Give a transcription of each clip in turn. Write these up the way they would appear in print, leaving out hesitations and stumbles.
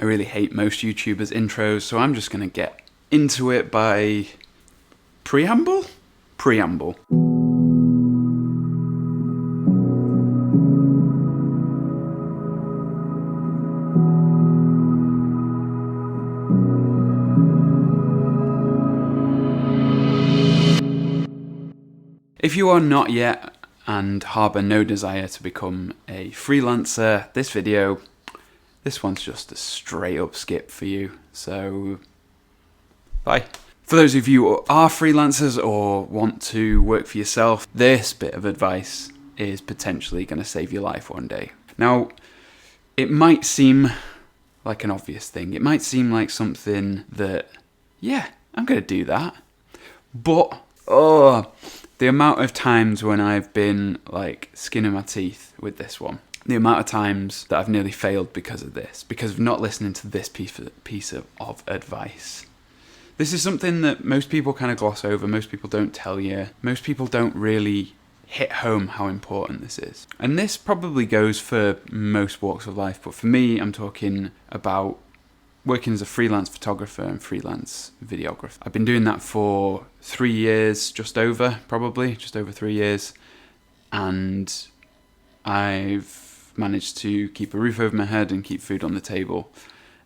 I really hate most YouTubers' intros, so I'm just going to get into it by preamble. If you are not yet and harbour no desire to become a freelancer, this one's just a straight up skip for you. So, bye. For those of you who are freelancers or want to work for yourself, this bit of advice is potentially going to save your life one day. Now, it might seem like an obvious thing. It might seem like something that, yeah, I'm going to do that. But, the amount of times when I've been like skinning my teeth with this one, the amount of times that I've nearly failed because of this, because of not listening to this piece of advice. This is something that most people kind of gloss over, most people don't tell you, most people don't really hit home how important this is. And this probably goes for most walks of life, but for me, I'm talking about working as a freelance photographer and freelance videographer. I've been doing that for 3 years, just over 3 years. And I've managed to keep a roof over my head and keep food on the table.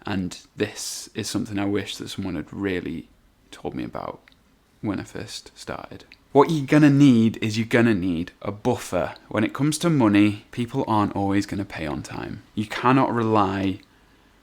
And this is something I wish that someone had really told me about when I first started. What you're gonna need is a buffer. When it comes to money, people aren't always gonna pay on time. You cannot rely.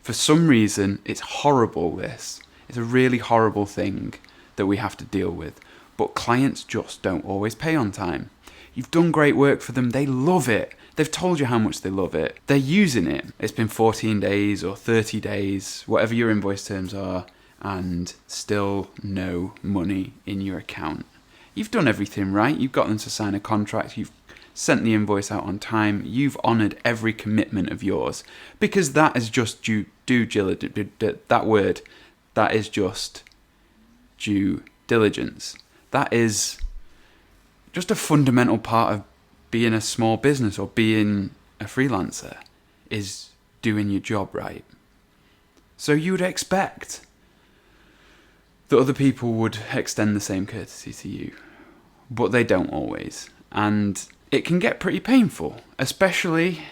For some reason, it's horrible, this. It's a really horrible thing that we have to deal with. But clients just don't always pay on time. You've done great work for them. They love it. They've told you how much they love it. They're using it. It's been 14 days or 30 days, whatever your invoice terms are, and still no money in your account. You've done everything right. You've got them to sign a contract. You've sent the invoice out on time. You've honoured every commitment of yours, because that is just due diligence. That is just due diligence. That is just a fundamental part of being a small business or being a freelancer, is doing your job right. So you would expect that other people would extend the same courtesy to you, but they don't always. And it can get pretty painful, especially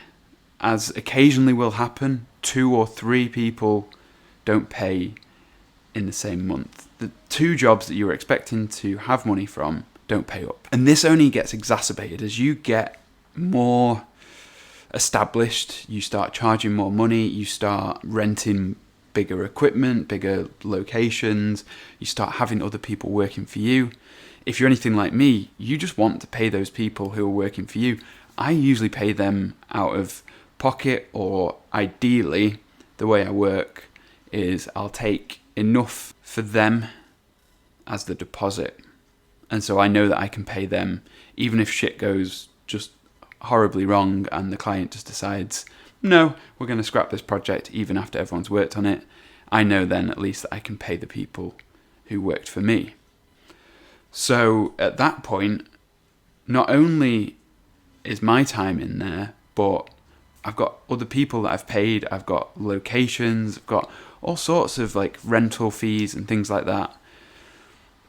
as occasionally will happen, 2 or 3 people don't pay in the same month. The 2 jobs that you were expecting to have money from don't pay up. And this only gets exacerbated as you get more established, you start charging more money, you start renting bigger equipment, bigger locations, you start having other people working for you. If you're anything like me, you just want to pay those people who are working for you. I usually pay them out of pocket, or ideally, the way I work is I'll take enough for them as the deposit. And so I know that I can pay them even if shit goes just horribly wrong and the client just decides, no, we're going to scrap this project even after everyone's worked on it. I know then at least that I can pay the people who worked for me. So at that point, not only is my time in there, but I've got other people that I've paid, I've got locations, I've got all sorts of like rental fees and things like that.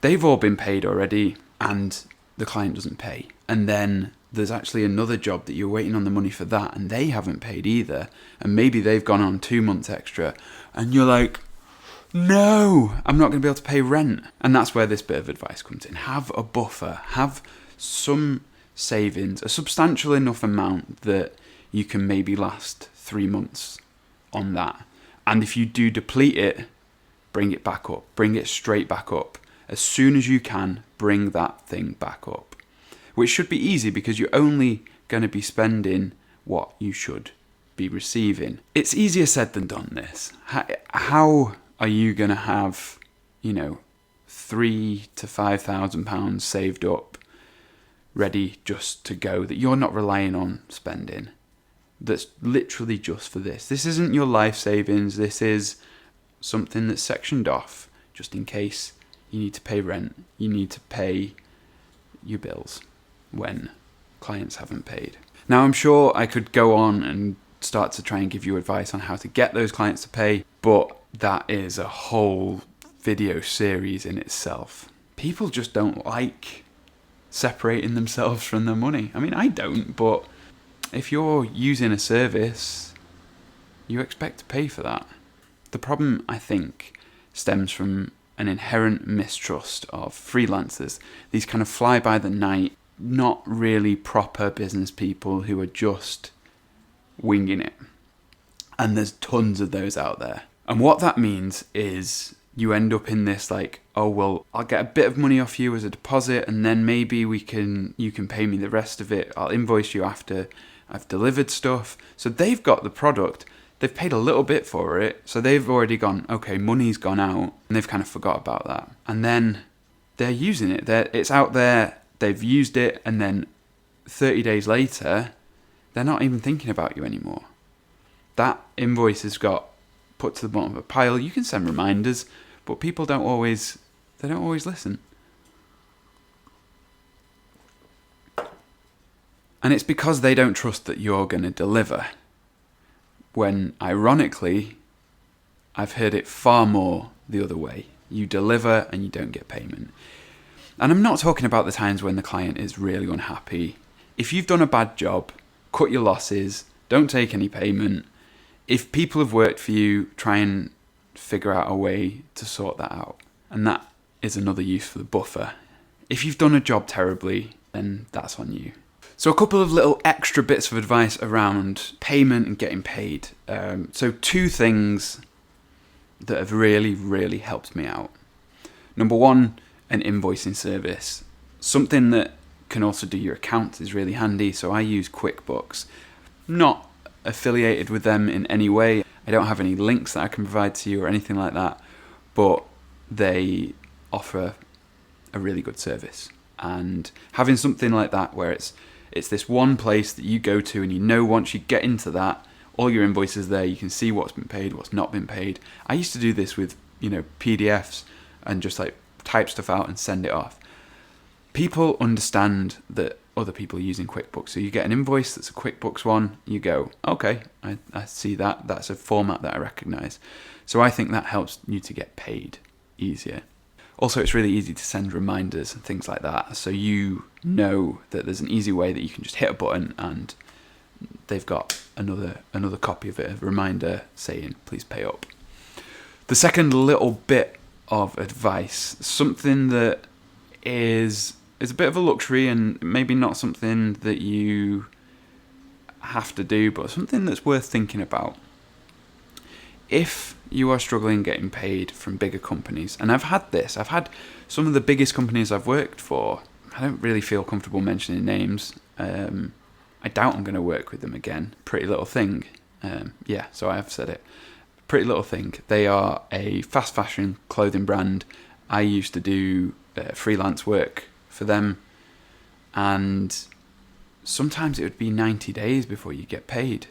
They've all been paid already and the client doesn't pay. And then there's actually another job that you're waiting on the money for that and they haven't paid either. And maybe they've gone on 2 months extra and you're like, no, I'm not going to be able to pay rent. And that's where this bit of advice comes in. Have a buffer, have some savings, a substantial enough amount that you can maybe last 3 months on that. And if you do deplete it, bring it back up, bring it straight back up. As soon as you can, bring that thing back up. Which should be easy because you're only going to be spending what you should be receiving. It's easier said than done, this. How are you going to have, £3,000 to £5,000 saved up, ready just to go, that you're not relying on spending? That's literally just for this. This isn't your life savings. This is something that's sectioned off just in case you need to pay rent. You need to pay your bills when clients haven't paid. Now, I'm sure I could go on and start to try and give you advice on how to get those clients to pay, But that is a whole video series in itself. People just don't like separating themselves from their money. I mean, I don't, but if you're using a service, you expect to pay for that. The problem, I think, stems from an inherent mistrust of freelancers. These kind of fly-by-the-night, not really proper business people who are just winging it. And there's tons of those out there. And what that means is you end up in this like, oh, well, I'll get a bit of money off you as a deposit, and then maybe you can pay me the rest of it. I'll invoice you after I've delivered stuff. So they've got the product. They've paid a little bit for it. So they've already gone, okay, money's gone out. And they've kind of forgot about that. And then they're using it. It's out there. They've used it. And then 30 days later, they're not even thinking about you anymore. That invoice has got put to the bottom of a pile. You can send reminders, but people don't always listen. And it's because they don't trust that you're going to deliver. When, ironically, I've heard it far more the other way. You deliver and you don't get payment. And I'm not talking about the times when the client is really unhappy. If you've done a bad job, cut your losses, don't take any payment. If people have worked for you, try and figure out a way to sort that out. And that is another use for the buffer. If you've done a job terribly, then that's on you. So a couple of little extra bits of advice around payment and getting paid. So 2 things that have really, really helped me out. Number 1, an invoicing service. Something that can also do your accounts is really handy. So I use QuickBooks. Not affiliated with them in any way. I don't have any links that I can provide to you or anything like that. But they offer a really good service. And having something like that where it's this one place that you go to, and you know once you get into that, all your invoices there, you can see what's been paid, what's not been paid. I used to do this with, PDFs and just like type stuff out and send it off. People understand that other people are using QuickBooks. So you get an invoice that's a QuickBooks one, you go, okay, I see that. That's a format that I recognize. So I think that helps you to get paid easier. Also, it's really easy to send reminders and things like that. So you know that there's an easy way that you can just hit a button and they've got another copy of it, a reminder saying, please pay up. The second little bit of advice, something that is a bit of a luxury and maybe not something that you have to do, but something that's worth thinking about. If you are struggling getting paid from bigger companies, and I've had some of the biggest companies I've worked for, I don't really feel comfortable mentioning names. I doubt I'm going to work with them again. Pretty Little Thing. So I have said it. Pretty Little Thing. They are a fast fashion clothing brand. I used to do freelance work for them, and sometimes it would be 90 days before you get paid.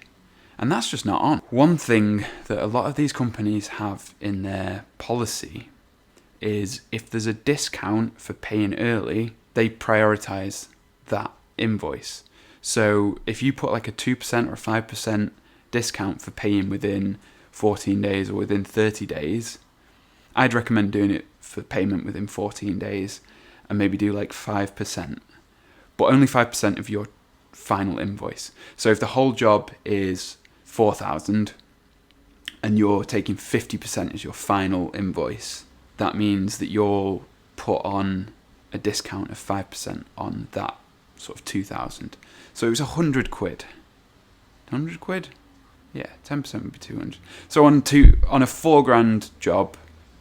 And that's just not on. One thing that a lot of these companies have in their policy is if there's a discount for paying early, they prioritize that invoice. So if you put like a 2% or a 5% discount for paying within 14 days or within 30 days, I'd recommend doing it for payment within 14 days and maybe do like 5%, but only 5% of your final invoice. So if the whole job is 4,000 and you're taking 50% as your final invoice, that means that you'll put on a discount of 5% on that sort of 2,000. So it was 100 quid. 100 quid? Yeah, 10% would be 200. So on a £4,000 job,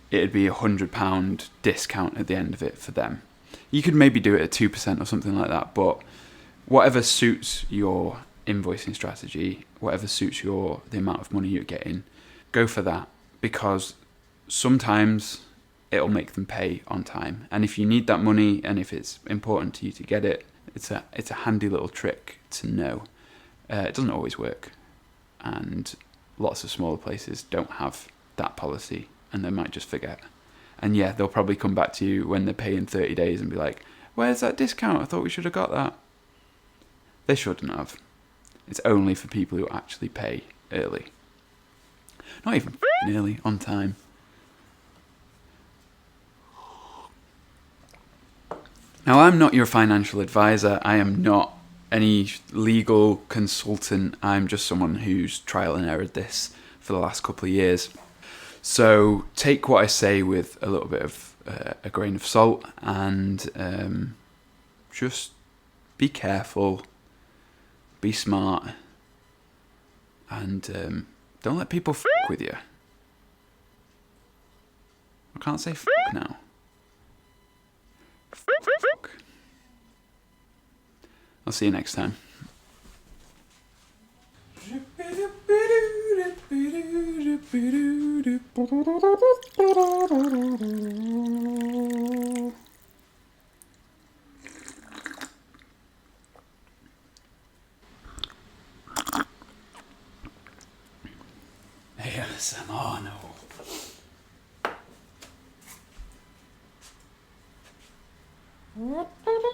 it'd be £100 discount at the end of it for them. You could maybe do it at 2% or something like that, but whatever suits your invoicing strategy, whatever suits the amount of money you're getting, go for that, because sometimes it'll make them pay on time. And if you need that money and if it's important to you to get it, it's a handy little trick to know. It doesn't always work, and lots of smaller places don't have that policy, and they might just forget. And yeah, they'll probably come back to you when they're paying 30 days and be like, where's that discount? I thought we should have got that. They shouldn't have. It's only for people who actually pay early. Not even early, on time. Now, I'm not your financial advisor. I am not any legal consultant. I'm just someone who's trial and errored this for the last couple of years. So take what I say with a little bit of a grain of salt, and just be careful, be smart, and don't let people f*** with you. I can't say f*** now. Fuck. I'll see you next time. ASMR, no.